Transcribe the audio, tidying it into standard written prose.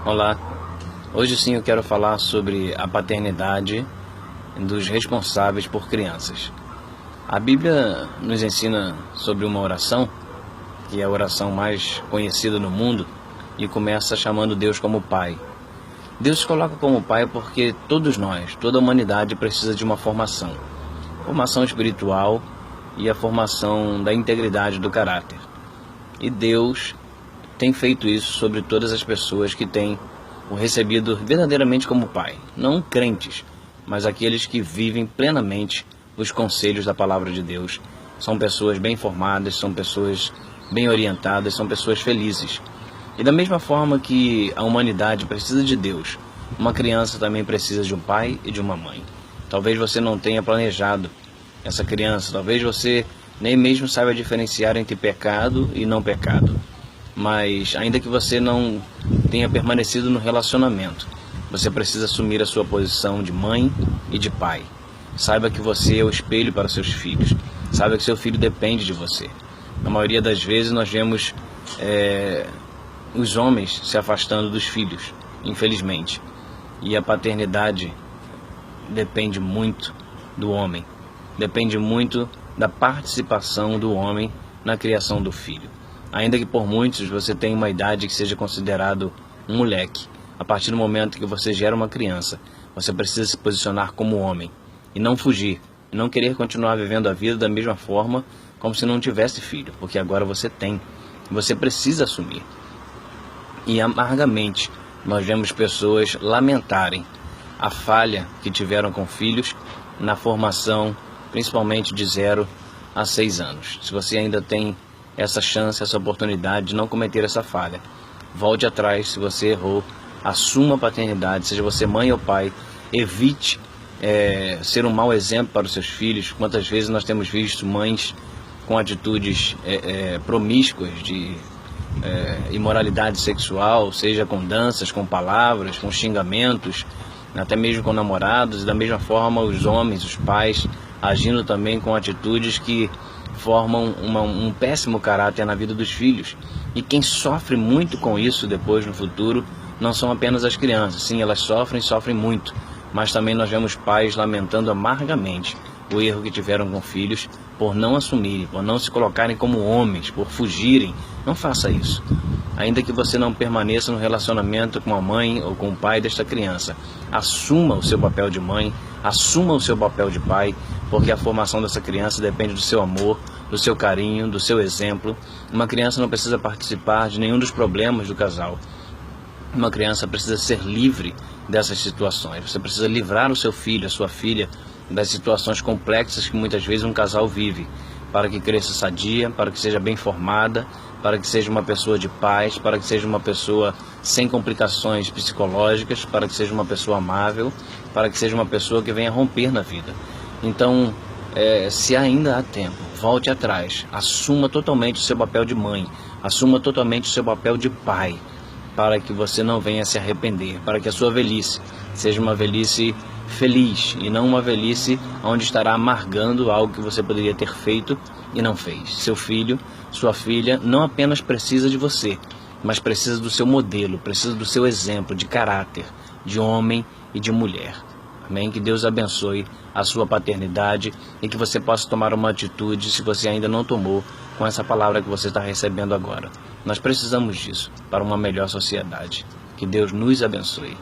Olá, hoje sim eu quero falar sobre a paternidade dos responsáveis por crianças. A Bíblia nos ensina sobre uma oração, que é a oração mais conhecida no mundo, e começa chamando Deus como Pai. Deus se coloca como Pai porque todos nós, toda a humanidade precisa de uma formação espiritual e a formação da integridade do caráter. E Deus tem feito isso sobre todas as pessoas que têm o recebido verdadeiramente como Pai. Não crentes, mas aqueles que vivem plenamente os conselhos da palavra de Deus. São pessoas bem formadas, são pessoas bem orientadas, são pessoas felizes. E da mesma forma que a humanidade precisa de Deus, uma criança também precisa de um pai e de uma mãe. Talvez você não tenha planejado essa criança, talvez você nem mesmo saiba diferenciar entre pecado e não pecado. Mas ainda que você não tenha permanecido no relacionamento, você precisa assumir a sua posição de mãe e de pai. Saiba que você é o espelho para seus filhos. Saiba que seu filho depende de você. Na maioria das vezes nós vemos os homens se afastando dos filhos, infelizmente. E a paternidade depende muito do homem. Depende muito da participação do homem na criação do filho. Ainda que por muitos você tenha uma idade que seja considerado um moleque, a partir do momento que você gera uma criança, você precisa se posicionar como homem e não fugir, e não querer continuar vivendo a vida da mesma forma como se não tivesse filho, porque agora você tem, você precisa assumir. E amargamente nós vemos pessoas lamentarem a falha que tiveram com filhos na formação, principalmente de 0 a 6 anos. Se você ainda tem essa chance, essa oportunidade de não cometer essa falha, volte atrás. Se você errou, assuma a paternidade, seja você mãe ou pai. Evite ser um mau exemplo para os seus filhos. Quantas vezes nós temos visto mães com atitudes promíscuas de imoralidade sexual, seja com danças, com palavras, com xingamentos, até mesmo com namorados, e da mesma forma os homens, os pais, agindo também com atitudes que formam um péssimo caráter na vida dos filhos. E quem sofre muito com isso depois no futuro não são apenas as crianças. Sim, elas sofrem muito, mas também nós vemos pais lamentando amargamente o erro que tiveram com filhos por não assumirem, por não se colocarem como homens, por fugirem. Não faça isso. Ainda que você não permaneça no relacionamento com a mãe ou com o pai desta criança, assuma o seu papel de mãe, assuma o seu papel de pai, porque a formação dessa criança depende do seu amor, do seu carinho, do seu exemplo. Uma criança não precisa participar de nenhum dos problemas do casal. Uma criança precisa ser livre dessas situações. Você precisa livrar o seu filho, a sua filha, das situações complexas que muitas vezes um casal vive, para que cresça sadia, para que seja bem formada, para que seja uma pessoa de paz, para que seja uma pessoa sem complicações psicológicas, para que seja uma pessoa amável, para que seja uma pessoa que venha romper na vida. Então, se ainda há tempo, volte atrás, assuma totalmente o seu papel de mãe, assuma totalmente o seu papel de pai, para que você não venha se arrepender, para que a sua velhice seja uma velhice feliz e não uma velhice onde estará amargando algo que você poderia ter feito e não fez. Seu filho, sua filha não apenas precisa de você, mas precisa do seu modelo, precisa do seu exemplo de caráter, de homem e de mulher. Amém? Que Deus abençoe a sua paternidade e que você possa tomar uma atitude, se você ainda não tomou, com essa palavra que você está recebendo agora. Nós precisamos disso para uma melhor sociedade. Que Deus nos abençoe.